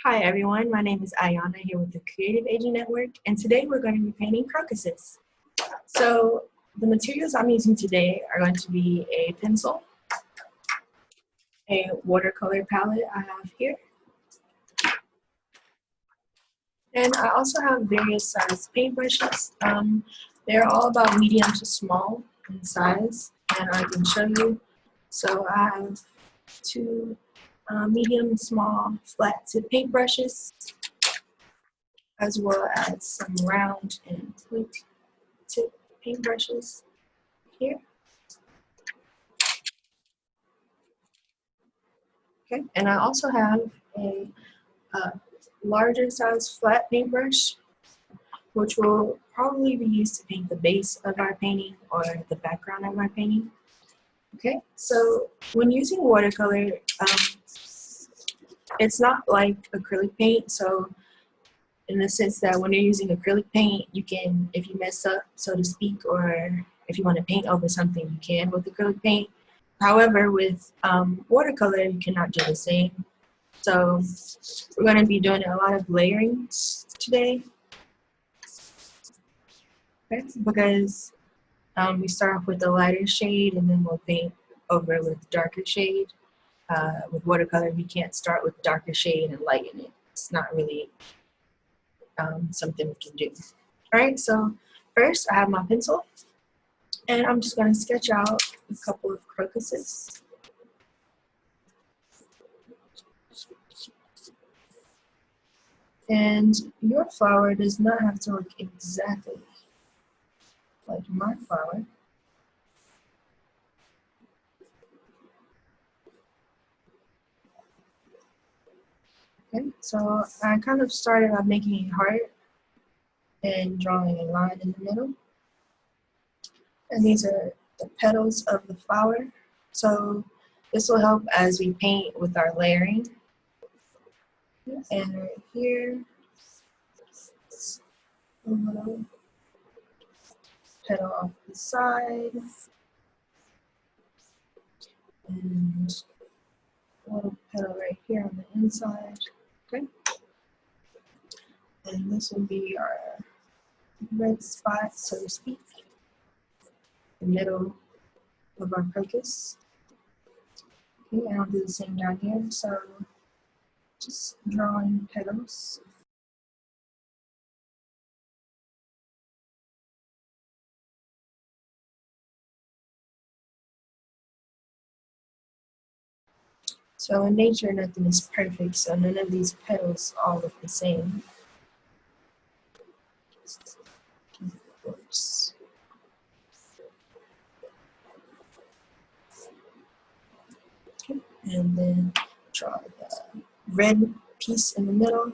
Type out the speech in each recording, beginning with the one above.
Hi everyone, my name is Iyanna here with the Creative Aging Network, and today we're going to be painting crocuses. So the materials I'm using today are going to be a pencil, a watercolor palette I have here, and I also have various size paintbrushes. They're all about medium to small in size, and I can show you. So I have two medium, small, flat tip paintbrushes, as well as some round and point tip paintbrushes here. Okay, and I also have a larger size flat paintbrush, which will probably be used to paint the base of our painting or the background of our painting. Okay, so when using watercolor, it's not like acrylic paint. So in the sense that when you're using acrylic paint, you can, if you mess up, so to speak, or if you want to paint over something, you can with acrylic paint. However, with watercolor, you cannot do the same. So we're going to be doing a lot of layering today, okay? Because we start off with the lighter shade and then we'll paint over with darker shade. With watercolor, we can't start with darker shade and lighten it. It's not really something we can do. All right, so first I have my pencil, and I'm just going to sketch out a couple of crocuses. And your flower does not have to look exactly like my flower. Okay, so I kind of started by making a heart and drawing a line in the middle. And these are the petals of the flower. So this will help as we paint with our layering. And right here, a little petal off the side. And a little petal right here on the inside. Okay. And this will be our red spot, so to speak, the middle of our crocus. Okay, and I'll do the same down here. So just drawing petals. So in nature, nothing is perfect, so none of these petals all look the same. Of course. Okay, and then draw the red piece in the middle,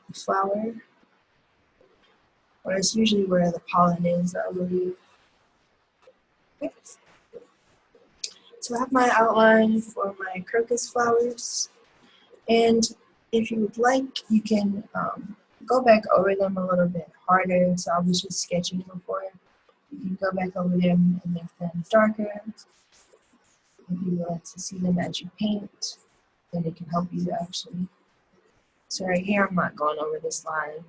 the flower, or it's usually where the pollen is, I believe. Okay. So I have my outline for my crocus flowers, and if you would like, you can go back over them a little bit harder. So I was just sketching before. You can go back over them and make them darker. If you want to see them as you paint, then it can help you actually. So right here, I'm not going over this line.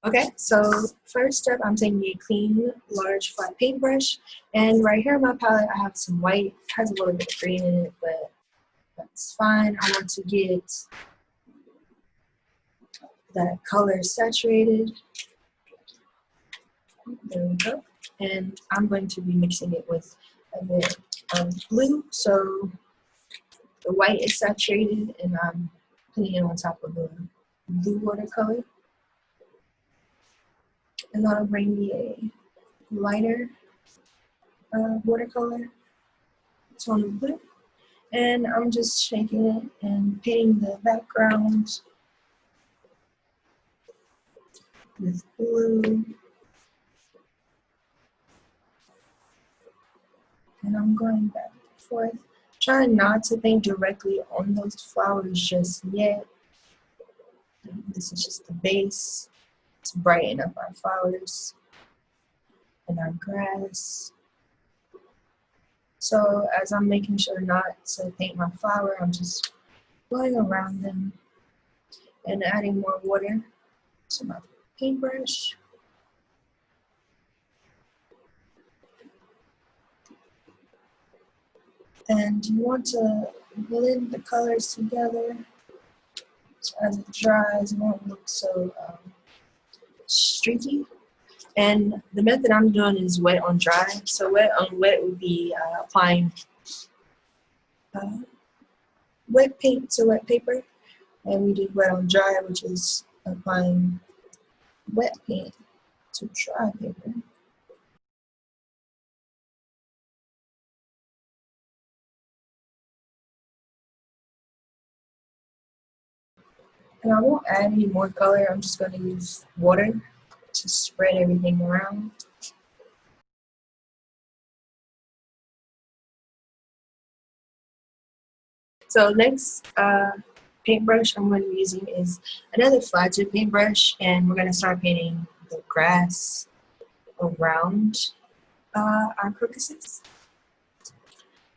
Okay, so first step, I'm taking a clean, large, flat paintbrush, and right here on my palette, I have some white. It has a little bit of green in it, but that's fine. I want to get that color saturated. There we go. And I'm going to be mixing it with a bit of blue, so the white is saturated, and I'm putting it on top of the blue watercolor. And that'll bring me a lighter watercolor tone of blue. And I'm just shaking it and painting the background with blue. And I'm going back and forth, trying not to paint directly on those flowers just yet. This is just the base to brighten up our flowers and our grass. So as I'm making sure not to paint my flower, I'm just going around them and adding more water to my paintbrush. And you want to blend the colors together so as it dries, it won't look so streaky. And the method I'm doing is wet on dry. So wet on wet would be applying wet paint to wet paper. And we did wet on dry, which is applying wet paint to dry paper. And I won't add any more color. I'm just going to use water to spread everything around. So next paintbrush I'm going to be using is another flat tip paintbrush, and we're going to start painting the grass around our crocuses.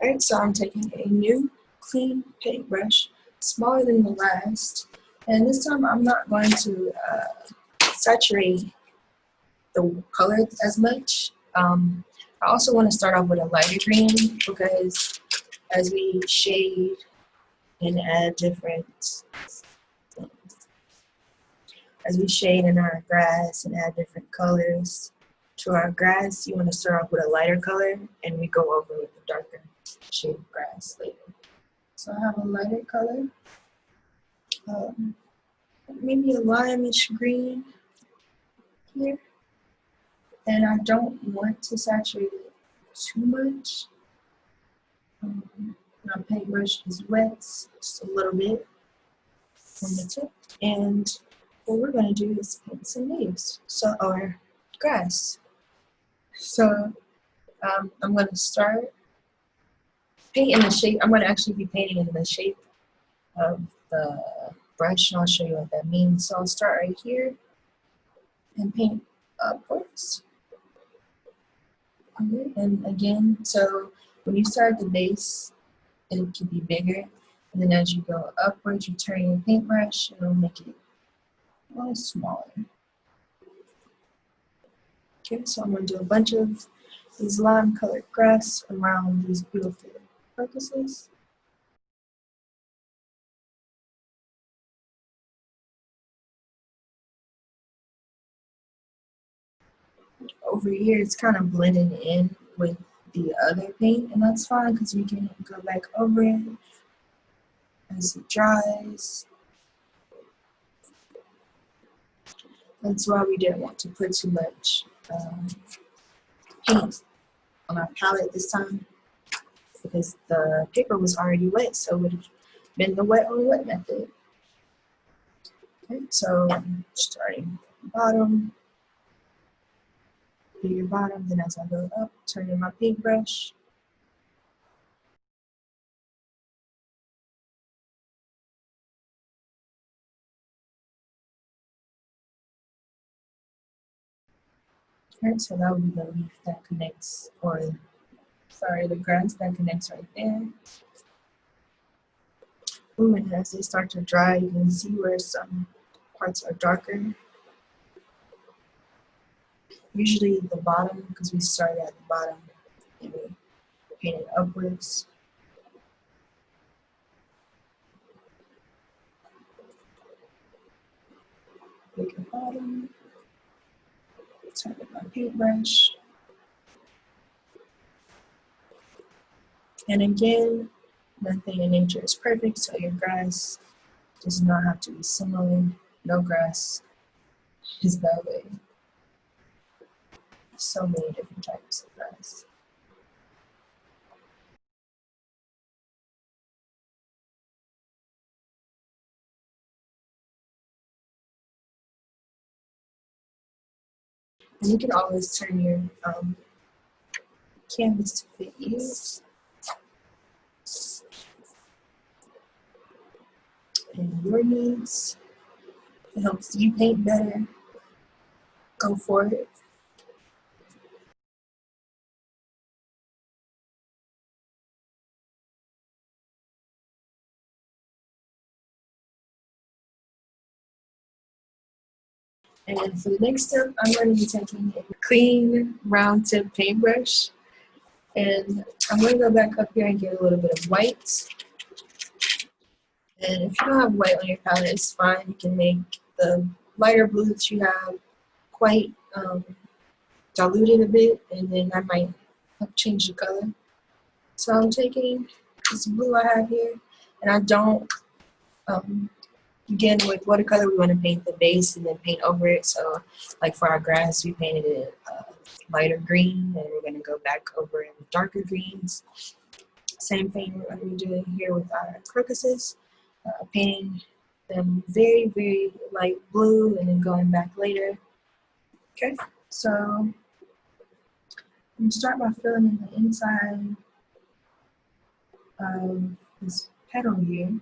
Alright, so I'm taking a new clean paintbrush, smaller than the last, and this time I'm not going to saturate the color as much. I also want to start off with a lighter green because as we shade and add different, as we shade in our grass and add different colors to our grass, you want to start off with a lighter color and we go over with the darker shade of grass later. So I have a lighter color, maybe a limeish green here. And I don't want to saturate it too much. My paintbrush is wet, just a little bit on the tip. And what we're going to do is paint some leaves, or grass. So I'm going to start painting the shape. I'm going to actually be painting in the shape of the brush, and I'll show you what that means. So I'll start right here and paint upwards. Okay. And again, so when you start at the base, it can be bigger, and then as you go upwards, you turn your paintbrush, and it'll make it a little smaller. Okay, so I'm going to do a bunch of these lime colored grass around these beautiful crocuses. Over here, it's kind of blending in with the other paint, and that's fine because we can go back over it as it dries. That's why we didn't want to put too much paint on our palette this time, because the paper was already wet, so it would have been the wet on wet method. Okay, so starting from the bottom, do your bottom, then as I go up, turning my paintbrush. Right, so that would be the leaf that connects, or sorry, the grass that connects right there. Ooh, and as they start to dry, you can see where some parts are darker. Usually the bottom, because we started at the bottom and we painted upwards. Make a bottom, turn with my paintbrush. And again, nothing in nature is perfect, so your grass does not have to be similar. No grass is that way. So many different types of grass. And you can always turn your canvas to fit you. And your needs. It helps you paint better. go for it. And for the next step, I'm going to be taking a clean round tip paintbrush, and I'm going to go back up here and get a little bit of white. And if you don't have white on your palette, it's fine. You can make the lighter blue that you have quite diluted a bit, and then I might help change the color. So I'm taking this blue I have here, and I don't, again, with watercolor, we want to paint the base and then paint over it. So like for our grass, we painted it lighter green, and we're going to go back over it with darker greens. Same thing we're going to be doing here with our crocuses, painting them very, very light blue and then going back later. Okay, so I'm going to start by filling in the inside of this petal here.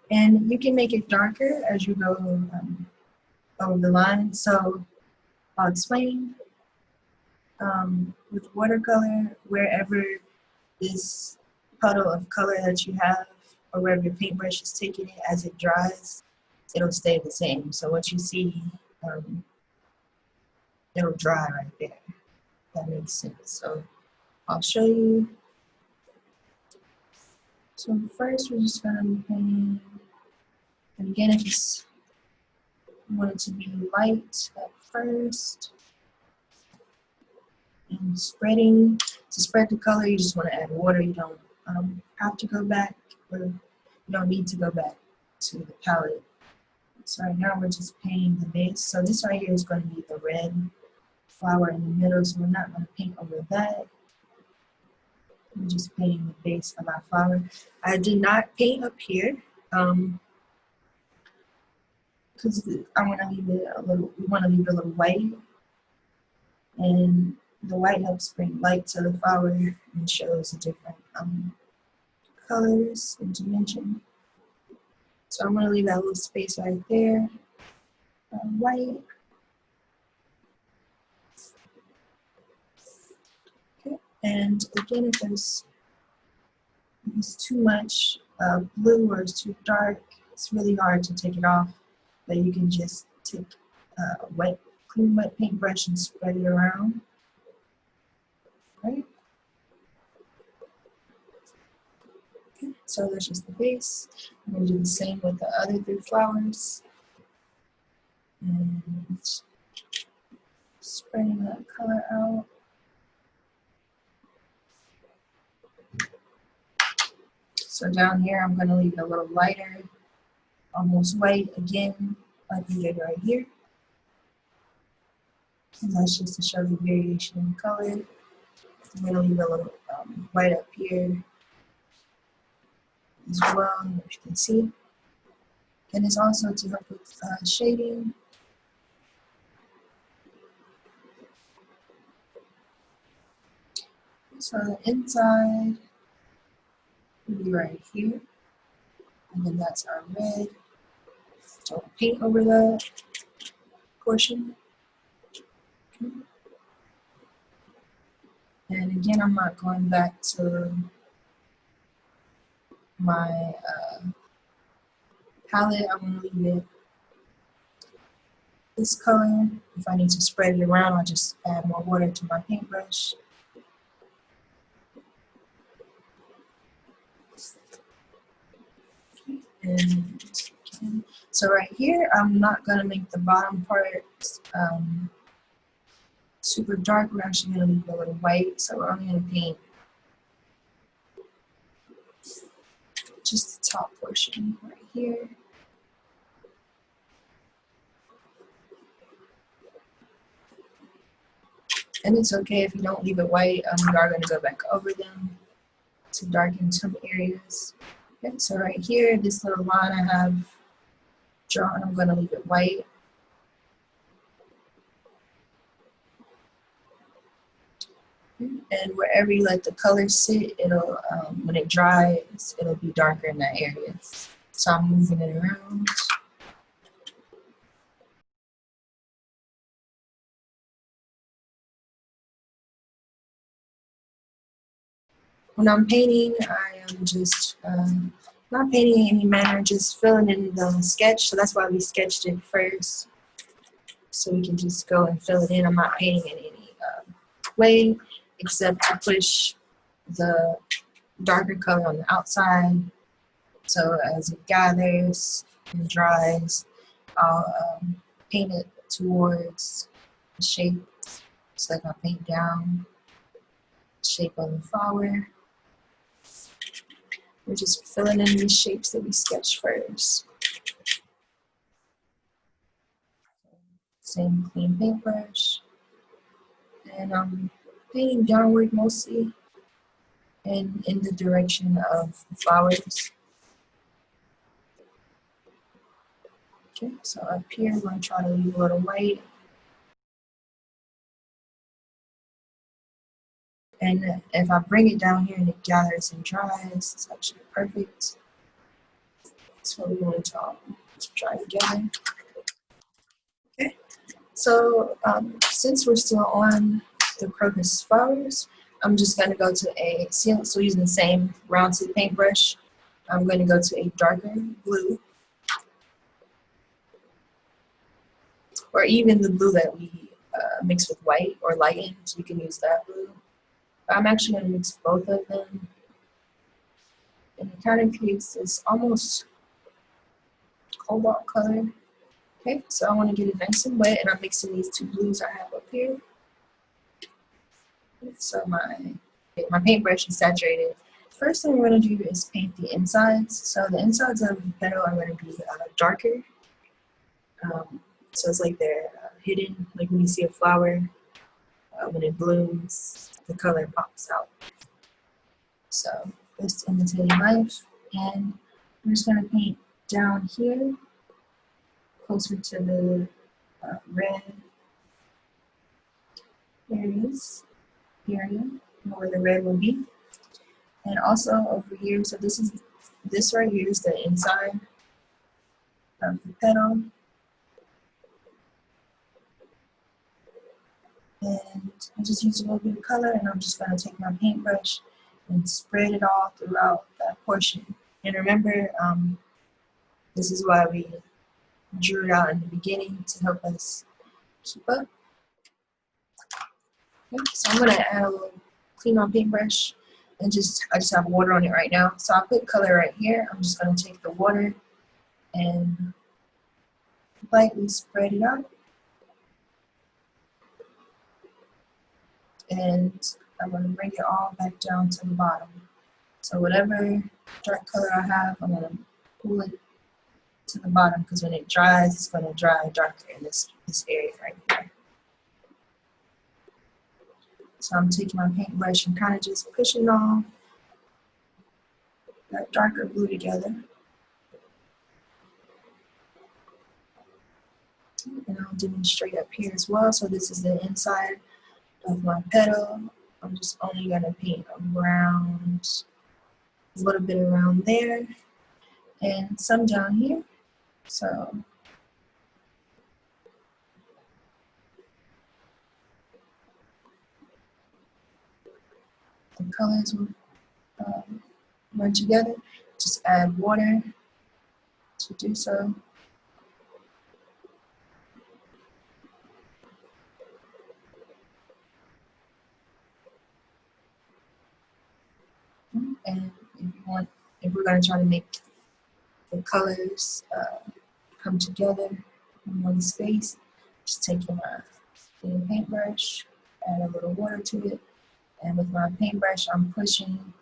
And you can make it darker as you go over the line. So I'll explain. With watercolor, wherever this puddle of color that you have, or wherever your paintbrush is taking it, as it dries, it'll stay the same. So what you see, it'll dry right there. That makes sense. So I'll show you. So first, we're just gonna be painting. And again, if you want it to be light at first, and spreading, to spread the color, you just want to add water. You don't have to go back, or you don't need to go back to the palette. So right now we're just painting the base. So this right here is going to be the red flower in the middle, so we're not going to paint over that. We're just painting the base of our flower. I did not paint up here because I want to leave it a little. We want to leave it a little white, and the white helps bring light to the flower and shows the different colors and dimension. So I'm going to leave that little space right there, white. Okay. And again, if there's too much blue or it's too dark, it's really hard to take it off. But you can just take a clean wet paintbrush and spread it around. Right? Okay. So that's just the base. I'm going to do the same with the other 3 flowers. And spreading that color out. So down here, I'm going to leave it a little lighter, almost white again, like we did right here. And that's just to show the variation in color. I'm going to leave a little white up here as well, if you can see. And it's also to help with shading. So the inside will be right here. And then that's our red. So I'll paint over that portion. Okay. And again, I'm not going back to my palette. I'm going to leave it this color. If I need to spread it around, I'll just add more water to my paintbrush. And so right here, I'm not going to make the bottom part super dark. We're actually going to leave it a little white. So we're only going to paint just the top portion right here. And it's okay if you don't leave it white. We are going to go back over them to darken some areas. Okay, so right here, this little line I have drawn, I'm going to leave it white. And wherever you let the color sit, it'll when it dries, it'll be darker in that area. So I'm moving it around. when I'm painting, I am just not painting in any manner, just filling in the sketch. So that's why we sketched it first, so we can just go and fill it in. I'm not painting in any way except to push the darker color on the outside. So as it gathers and dries, I'll paint it towards the shape. It's like I'll paint down the shape of the flower. We're just filling in these shapes that we sketched first. Same clean paintbrush. And I'm painting downward mostly and in the direction of the flowers. Okay, so up here I'm going to try to leave a little white. And if I bring it down here and it gathers and dries, it's actually perfect. That's what we want to try together. Okay, so since we're still on the crocus flowers, I'm just going to go to a seal. So using the same round tip paintbrush, I'm going to go to a darker blue, or even the blue that we mix with white or lighten. So you can use that blue. I'm actually going to mix both of them, and it kind of creates this almost cobalt color. Okay, so I want to get it nice and wet, and I'm mixing these two blues I have up here. So my paintbrush is saturated. First thing we're going to do is paint the insides. So the insides of the petal are going to be darker. So it's like they're hidden, like when you see a flower, when it blooms, the color pops out. So just imitating life, and I'm just going to paint down here, closer to the red area where the red will be. And also over here, so this right here is the inside of the petal. And I just use a little bit of color, and I'm just going to take my paintbrush and spread it all throughout that portion. And remember, this is why we drew it out in the beginning, to help us keep up. Okay, so I'm going to add a little clean on paintbrush, and I just have water on it right now. So I'll put color right here. I'm just going to take the water and lightly spread it out. And I'm going to bring it all back down to the bottom. So whatever dark color I have, I'm going to pull it to the bottom, because when it dries, it's going to dry darker in this area right here. So I'm taking my paintbrush and kind of just pushing all that darker blue together. And I'll demonstrate up here as well. So this is the inside of my petal. I'm just only going to paint around, a little bit around there, and some down here. So the colors will run together. Just add water to do so. And if we're going to try to make the colors come together in one space, just taking my thin paintbrush, add a little water to it, and with my paintbrush, I'm pushing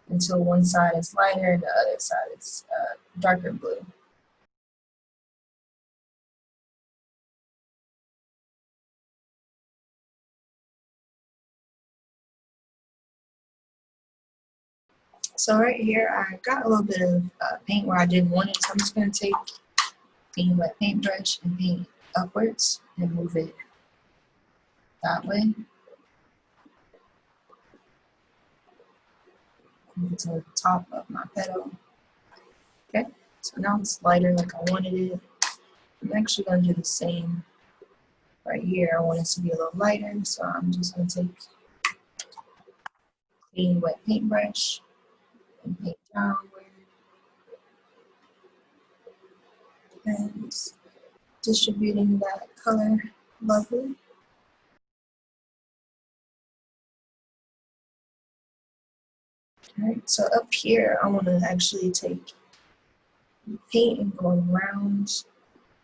until one side is lighter and the other side is darker blue. So right here, I got a little bit of paint where I didn't want it, so I'm just going to take a wet paintbrush and paint upwards and move it that way. Move it to the top of my petal. Okay, so now it's lighter like I wanted it. I'm actually going to do the same right here. I want it to be a little lighter, so I'm just going to take clean wet paintbrush and paint downward and distributing that color lovely. Alright, so up here I want to actually take paint and go around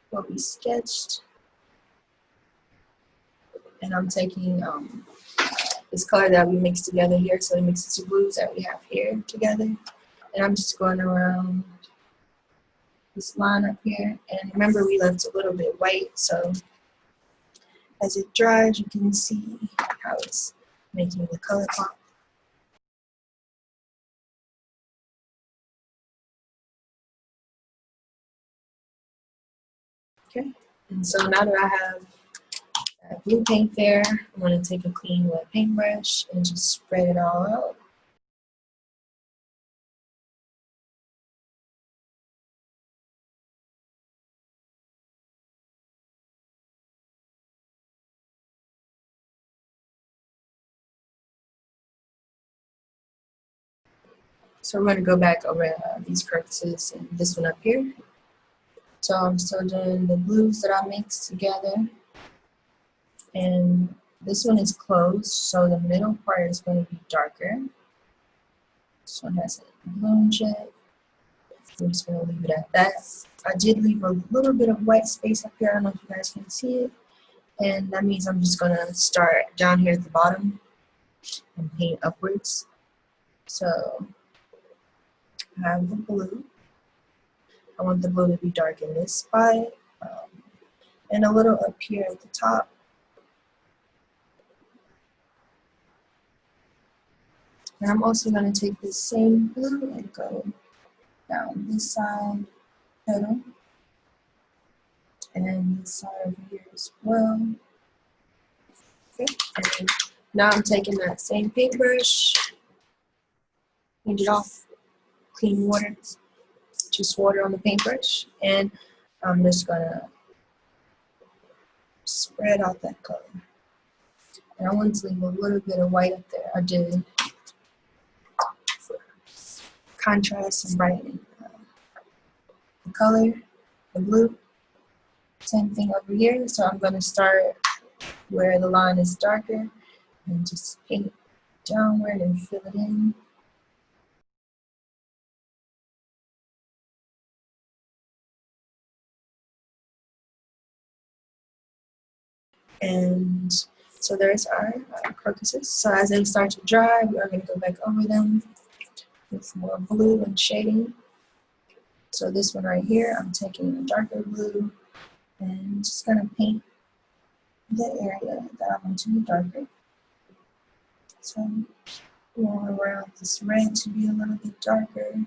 what we sketched. And I'm taking this color that we mixed together here, so it mixes the blues that we have here together. And I'm just going around this line up here. And remember, we left a little bit white, so as it dries, you can see how it's making the color pop. Okay, and so now that I have that blue paint there, I'm going to take a clean wet paintbrush and just spread it all out. So we're going to go back over these crocuses and this one up here. So I'm still doing the blues that I mixed together. And this one is closed, so the middle part is going to be darker. This one hasn't bloomed yet. I'm just going to leave it at that. I did leave a little bit of white space up here. I don't know if you guys can see it. And that means I'm just going to start down here at the bottom and paint upwards. So I have the blue. I want the blue to be dark in this spot. And a little up here at the top. And I'm also going to take this same blue and go down this side petal and this side over here as well. Okay. And now I'm taking that same paintbrush, cleaned it off, clean water, just water on the paintbrush, and I'm just going to spread out that color. And I want to leave a little bit of white up there. I did for contrast and brightening the color, the blue. Same thing over here. So I'm going to start where the line is darker and just paint downward and fill it in. And so there's our crocuses. So as they start to dry, we are going to go back over them with more blue and shading. So this one right here, I'm taking a darker blue and just going to paint the area that I want to be darker. So I'm going around this red to be a little bit darker.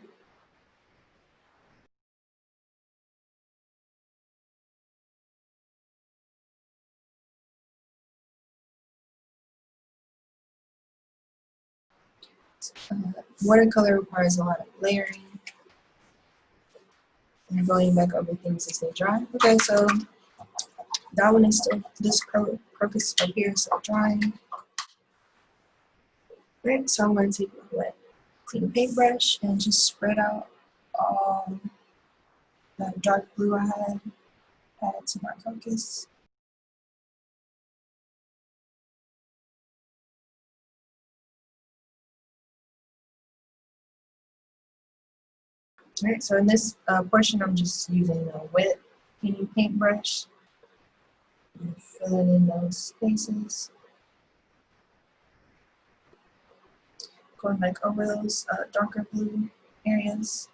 Watercolor requires a lot of layering and going back over things as they dry. Okay, so that one is still, this crocus up here is still drying. Right, so I'm going to take a wet, clean paintbrush and just spread out all that dark blue I had added to my crocus. Alright, so in this portion, I'm just using a wet painting paintbrush and filling in those spaces. Going back over those darker blue areas.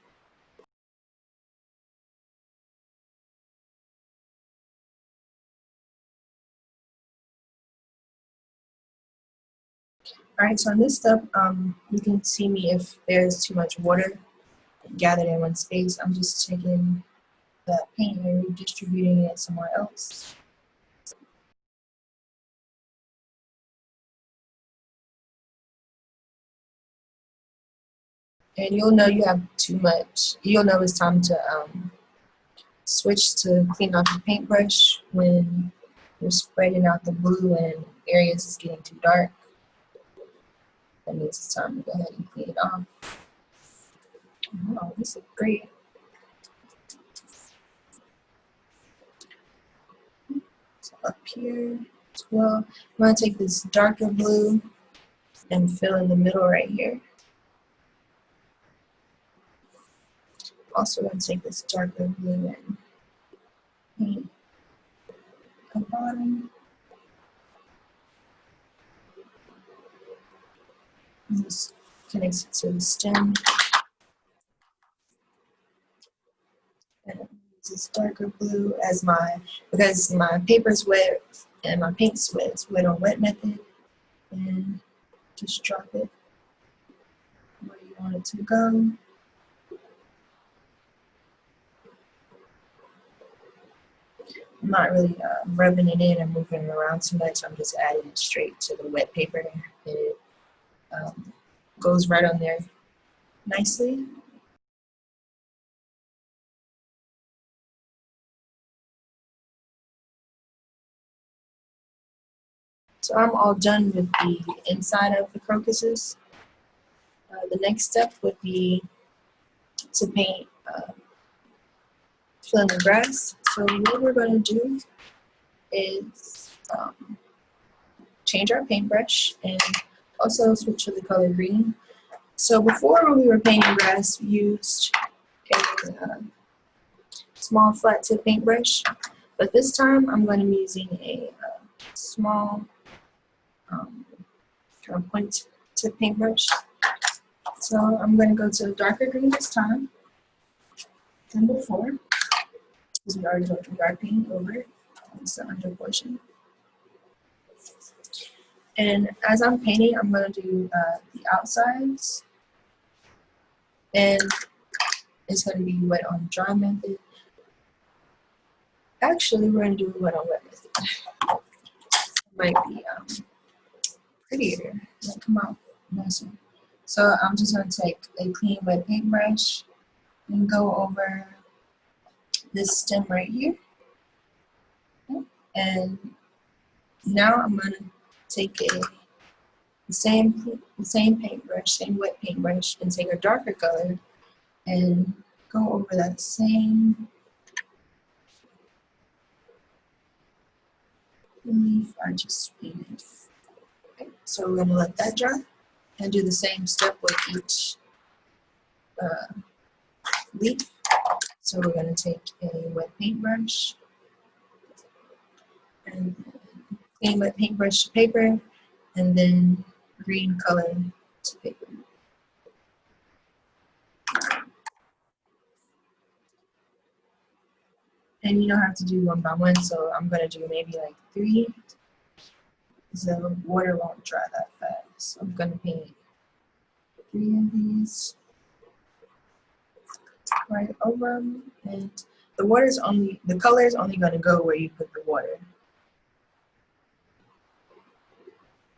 Alright, so in this step, you can see me if there's too much water gathered in one space. I'm just taking the paint and redistributing it somewhere else. And you'll know you have too much. You'll know it's time to switch to clean off your paintbrush when you're spreading out the blue and areas is getting too dark. that means it's time to go ahead and clean it off. Wow, this is great. So up here as well, I'm going to take this darker blue and fill in the middle right here. Also going to take this darker blue and paint the bottom. And this connects it to the stem. And use this darker blue as because my paper's wet and my paint's wet. It's wet on wet method. And just drop it where you want it to go. I'm not really rubbing it in and moving it around too much. I'm just adding it straight to the wet paper. And it goes right on there nicely. So I'm all done with the inside of the crocuses. The next step would be to paint Flannel Grass. So what we're going to do is change our paintbrush and also switch to the color green. So before, when we were painting grass, we used a small flat tip paintbrush, but this time I'm going to be using a small kind of point tip paintbrush. So I'm going to go to darker green this time than before, because we already wrote the dark green over the under portion. And as I'm painting, I'm going to do the outsides, and it's going to be wet on dry method. Actually, we're going to do wet on wet method. It might be prettier, it'll come out nicer. So I'm just going to take a clean wet paintbrush and go over this stem right here. And now I'm going to take the same paintbrush, same wet paintbrush, and take a darker color and go over that same leaf I just painted. Okay, so we're going to let that dry and do the same step with each leaf. So we're going to take a wet paintbrush and clean wet paintbrush to paper, and then green color to paper. And you don't have to do one by one, so I'm going to do maybe like 3, so water won't dry that fast. So I'm going to paint 3 of these right over them, and the color is only going to go where you put the water.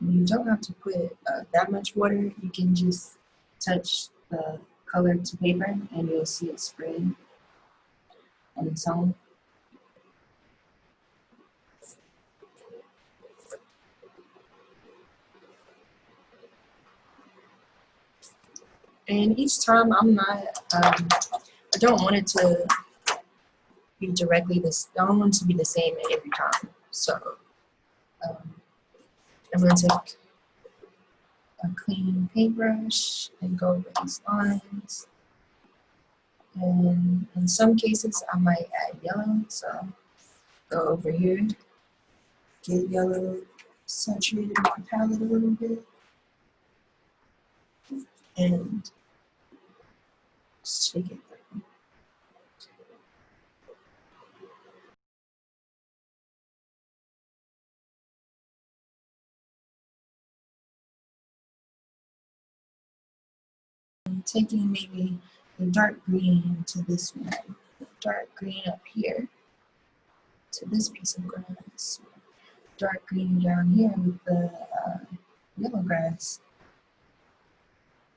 You don't have to put that much water. You can just touch the color to paper and you'll see it spraying on its own. And each time I don't want it to be directly this, I don't want it to be the same every time. So I'm going to take a clean paintbrush and go over these lines. And in some cases, I might add yellow, so go over here, get yellow saturated with the palette a little bit, and just take it. And taking maybe the dark green to this one, dark green up here to this piece of grass, dark green down here with the yellow grass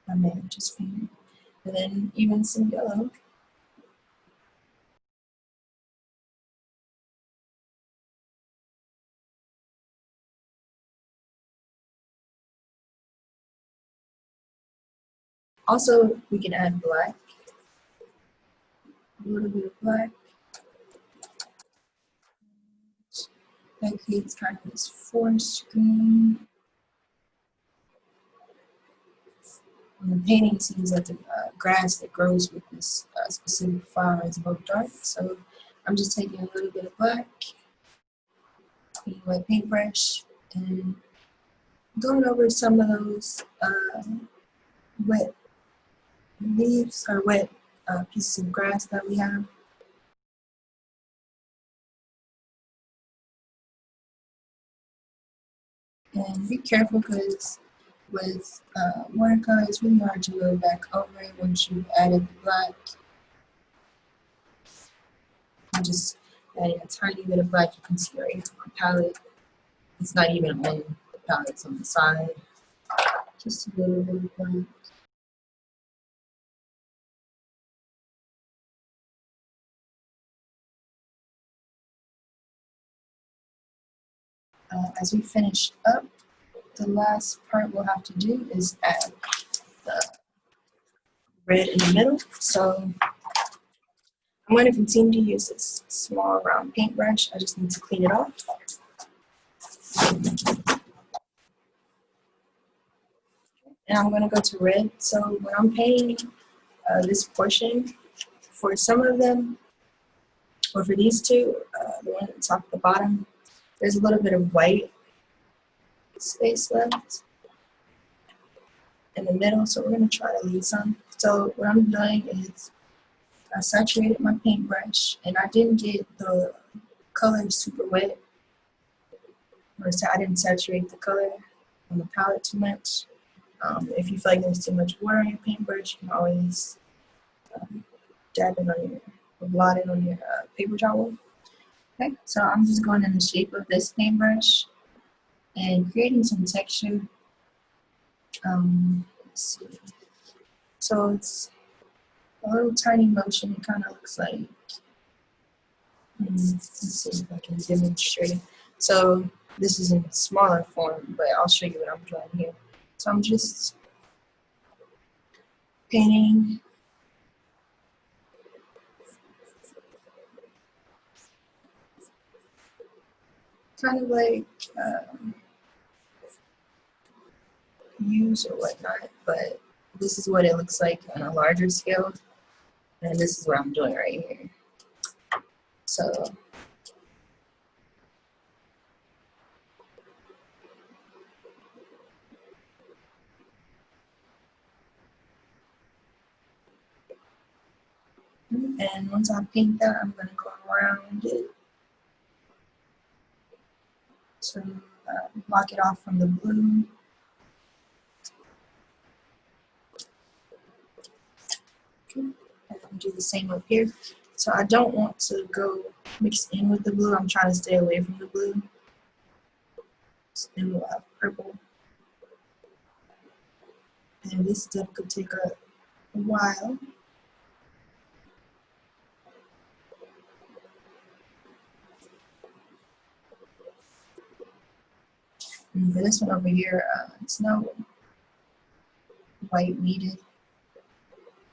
I may have just painted, and then even some yellow. Also, we can add black, a little bit of black. That creates kind of this forest green. When the painting seems like the grass that grows with this specific flower is both dark, so I'm just taking a little bit of black, using my paintbrush, and going over some of those wet leaves or wet pieces of grass that we have. And be careful because with watercolor, it's really hard to go back over it once you've added the black. I'm just adding a tiny bit of black. You can see right here on my palette. It's not even on the palette, it's on the side. Just a little bit of black. As we finish up, the last part we'll have to do is add the red in the middle. So I'm going to continue to use this small round paintbrush. I just need to clean it off. And I'm going to go to red. So when I'm painting this portion, for some of them, or for these two, the one at the top and the bottom, there's a little bit of white space left in the middle, so we're going to try to leave some. So what I'm doing is I saturated my paintbrush, and I didn't get the color super wet, or I didn't saturate the color on the palette too much. If you feel like there's too much water on your paintbrush, you can always dab it on your, or blot it on your paper towel. Okay, so I'm just going in the shape of this paintbrush and creating some texture. Let's see. So it's a little tiny motion. It kind of looks like, let's see if I can demonstrate. So this is in smaller form, but I'll show you what I'm doing here. So I'm just painting kind of like views or whatnot, but this is what it looks like on a larger scale, and this is what I'm doing right here. So and once I paint that, I'm going to go around it to block it off from the blue. Okay. And do the same up here. So I don't want to go mix in with the blue. I'm trying to stay away from the blue. So then we'll have purple. And this step could take a while. And for this one over here, it's no white needed.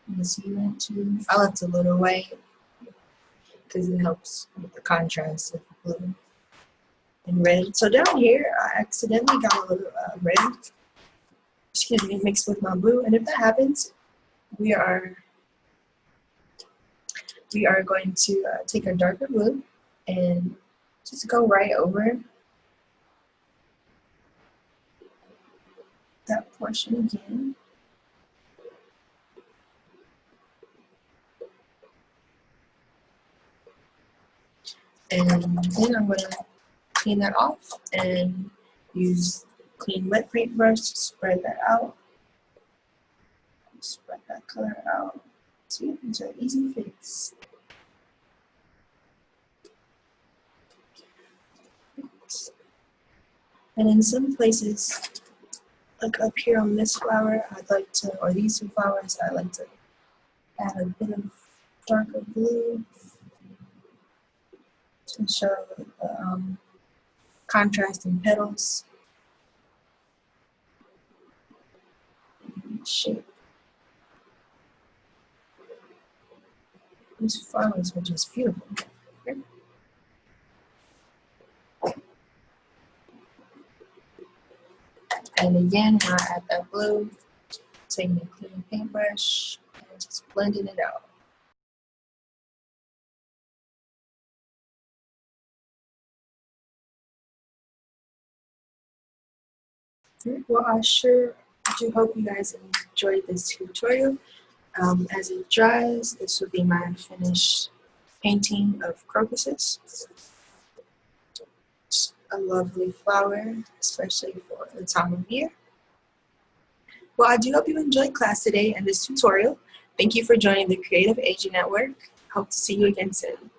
You can see that too. I left a little white because it helps with the contrast of the blue and red. So down here, I accidentally got a little red, excuse me, mixed with my blue. And if that happens, we are going to take our darker blue and just go right over that portion again. And then I'm going to clean that off and use clean wet paintbrush to spread that out. Spread that color out. See, it's an easy fix. And in some places, like up here on this flower, I'd like to, or these two flowers, I'd like to add a bit of darker blue to show the contrast in petals and shape. These flowers are just beautiful. Okay. And again, when I add that blue, taking a clean paintbrush and just blending it out. Well, I sure do hope you guys enjoyed this tutorial. As it dries, this will be my finished painting of crocuses. It's a lovely flower, especially for the time of year. Well, I do hope you enjoyed class today and this tutorial. Thank you for joining the Creative Aging Network. Hope to see you again soon.